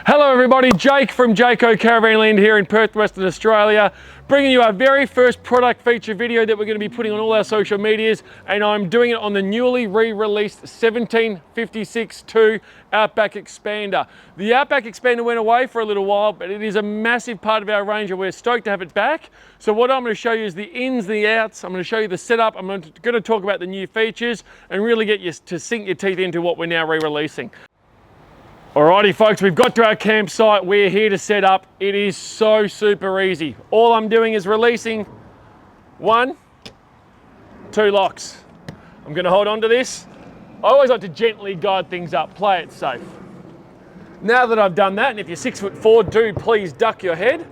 Hello everybody, Jake from Jayco Caravanland here in Perth, Western Australia, bringing you our very first product feature video that we're going to be putting on all our social medias, and I'm doing it on the newly re-released 1756-2 Outback Expander. The Outback Expander went away for a little while, but it is a massive part of our range and we're stoked to have it back. So what I'm going to show you is the ins, the outs. I'm going to show you the setup. I'm going to talk about the new features and really get you to sink your teeth into what we're now re-releasing. Alrighty folks, we've got to our campsite. We're here to set up. It is so super easy. All I'm doing is releasing 1, 2 locks. I'm going to hold on to this. I always like to gently guide things up, play it safe. Now that I've done that, and if you're 6'4", do please duck your head.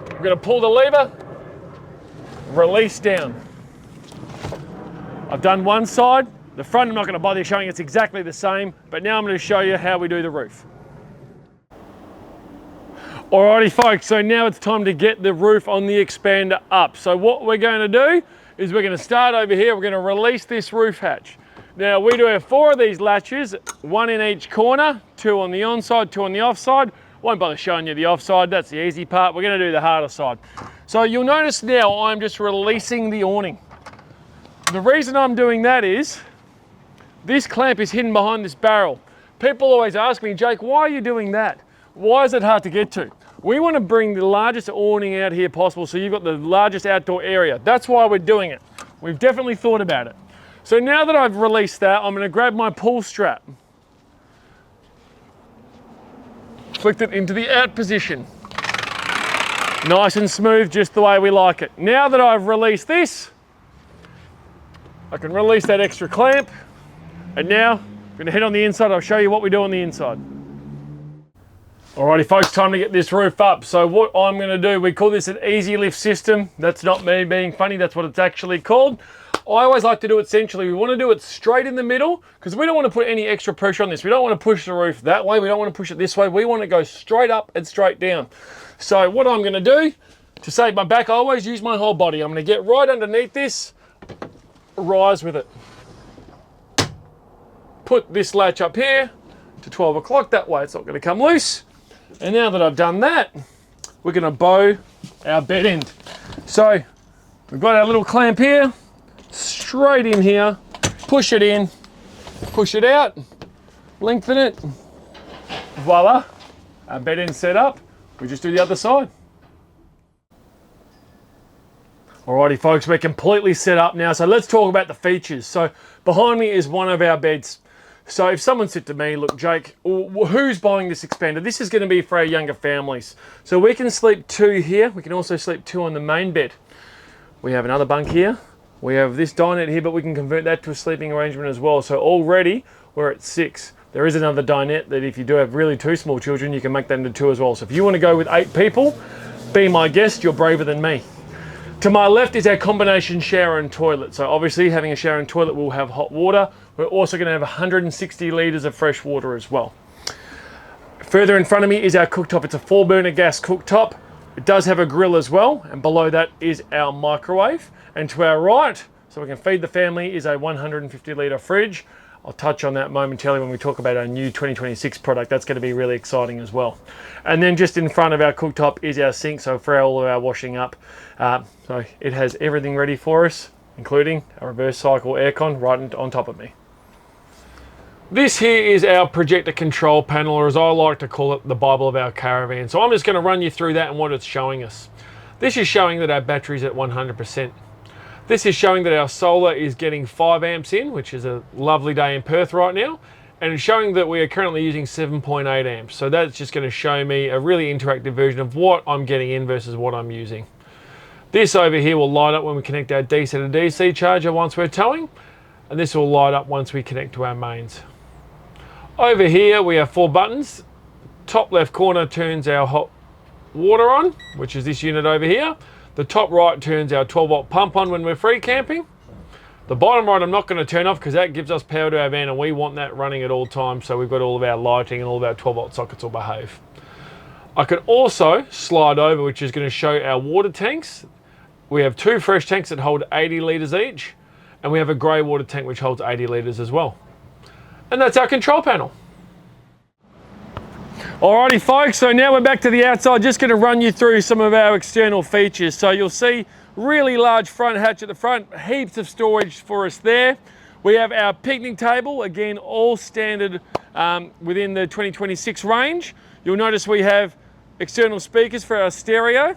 I'm going to pull the lever, release down. I've done one side. The front, I'm not going to bother showing, it's exactly the same, but now I'm going to show you how we do the roof. Alrighty folks, so now it's time to get the roof on the Expander up. So what we're going to do is we're going to start over here, we're going to release this roof hatch. Now we do have 4 of these latches, 1 in each corner, 2 on the onside, 2 on the offside. Won't bother showing you the offside, that's the easy part. We're going to do the harder side. So you'll notice now I'm just releasing the awning. The reason I'm doing that is, this clamp is hidden behind this barrel. People always ask me, Jake, why are you doing that? Why is it hard to get to? We want to bring the largest awning out here possible so you've got the largest outdoor area. That's why we're doing it. We've definitely thought about it. So now that I've released that, I'm going to grab my pull strap. Flicked it into the out position. Nice and smooth, just the way we like it. Now that I've released this, I can release that extra clamp. And now, I'm going to head on the inside. I'll show you what we do on the inside. Alrighty folks, time to get this roof up. So what I'm going to do, we call this an easy lift system. That's not me being funny, that's what it's actually called. I always like to do it centrally. We want to do it straight in the middle because we don't want to put any extra pressure on this. We don't want to push the roof that way. We don't want to push it this way. We want to go straight up and straight down. So what I'm going to do, to save my back, I always use my whole body. I'm going to get right underneath this, rise with it. Put this latch up here to 12 o'clock, that way it's not going to come loose. And now that I've done that, we're going to bow our bed end. So we've got our little clamp here, straight in here, push it in, push it out, lengthen it, voila, our bed end set up. We just do the other side. Alrighty folks, we're completely set up now, so let's talk about the features. So behind me is one of our beds. So if someone said to me, look Jake, who's buying this Expander? This is going to be for our younger families. So we can sleep 2 here, we can also sleep 2 on the main bed. We have another bunk here, we have this dinette here, but we can convert that to a sleeping arrangement as well. So already we're at 6. There is another dinette that if you do have really 2 small children, you can make that into 2 as well. So if you want to go with 8 people, be my guest, you're braver than me. To my left is our combination shower and toilet. So obviously having a shower and toilet will have hot water. We're also going to have 160 litres of fresh water as well. Further in front of me is our cooktop. It's a 4-burner gas cooktop. It does have a grill as well. And below that is our microwave. And to our right, so we can feed the family, is a 150 litre fridge. I'll touch on that momentarily when we talk about our new 2026 product. That's going to be really exciting as well. And then just in front of our cooktop is our sink, so for all of our washing up. So it has everything ready for us, including a reverse cycle aircon right on top of me. This here is our projector control panel, or as I like to call it, the Bible of our caravan. So I'm just going to run you through that and what it's showing us. This is showing that our battery's at 100%. This is showing that our solar is getting 5 amps in, which is a lovely day in Perth right now. And it's showing that we are currently using 7.8 amps. So that's just going to show me a really interactive version of what I'm getting in versus what I'm using. This over here will light up when we connect our DC to DC charger once we're towing. And this will light up once we connect to our mains. Over here we have 4 buttons. Top left corner turns our hot water on, which is this unit over here. The top right turns our 12-volt pump on when we're free camping. The bottom right I'm not going to turn off because that gives us power to our van and we want that running at all times, so we've got all of our lighting and all of our 12-volt sockets will behave. I can also slide over, which is going to show our water tanks. We have 2 fresh tanks that hold 80 litres each, and we have a grey water tank which holds 80 litres as well. And that's our control panel. Alrighty folks, so now we're back to the outside. Just going to run you through some of our external features. So you'll see really large front hatch at the front, heaps of storage for us there. We have our picnic table, again all standard within the 2026 range. You'll notice we have external speakers for our stereo,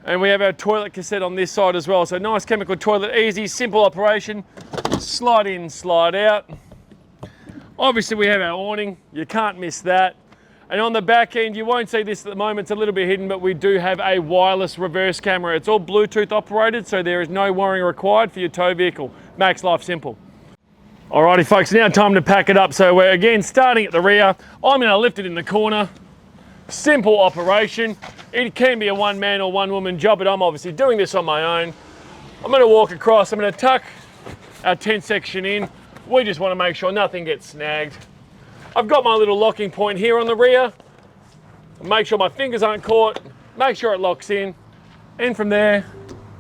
and we have our toilet cassette on this side as well. So nice chemical toilet, easy, simple operation, slide in, slide out. Obviously we have our awning, you can't miss that. And on the back end, you won't see this at the moment, it's a little bit hidden, but we do have a wireless reverse camera. It's all Bluetooth operated, so there is no wiring required for your tow vehicle. Makes life simple. Alrighty folks, now time to pack it up. So we're again starting at the rear. I'm gonna lift it in the corner. Simple operation. It can be a one man or one woman job, but I'm obviously doing this on my own. I'm gonna walk across, I'm gonna tuck our tent section in. We just wanna make sure nothing gets snagged. I've got my little locking point here on the rear. Make sure my fingers aren't caught. Make sure it locks in. And from there,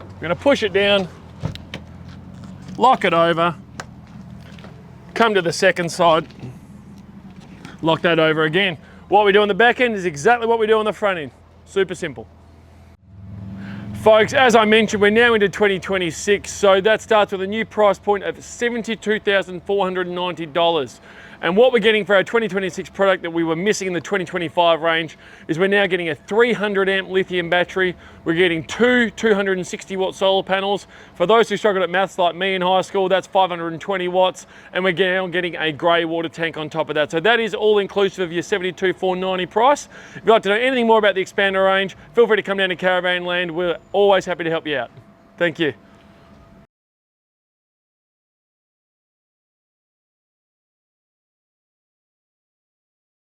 I'm gonna push it down, lock it over, come to the second side, lock that over again. What we do on the back end is exactly what we do on the front end. Super simple. Folks, as I mentioned, we're now into 2026, so that starts with a new price point of $72,490. And what we're getting for our 2026 product that we were missing in the 2025 range is we're now getting a 300 amp lithium battery. We're getting two 260 watt solar panels. For those who struggled at maths like me in high school, that's 520 watts. And we're now getting a grey water tank on top of that. So that is all inclusive of your $72,490 price. If you'd like to know anything more about the Expander range, feel free to come down to Caravanland. We're always happy to help you out. Thank you.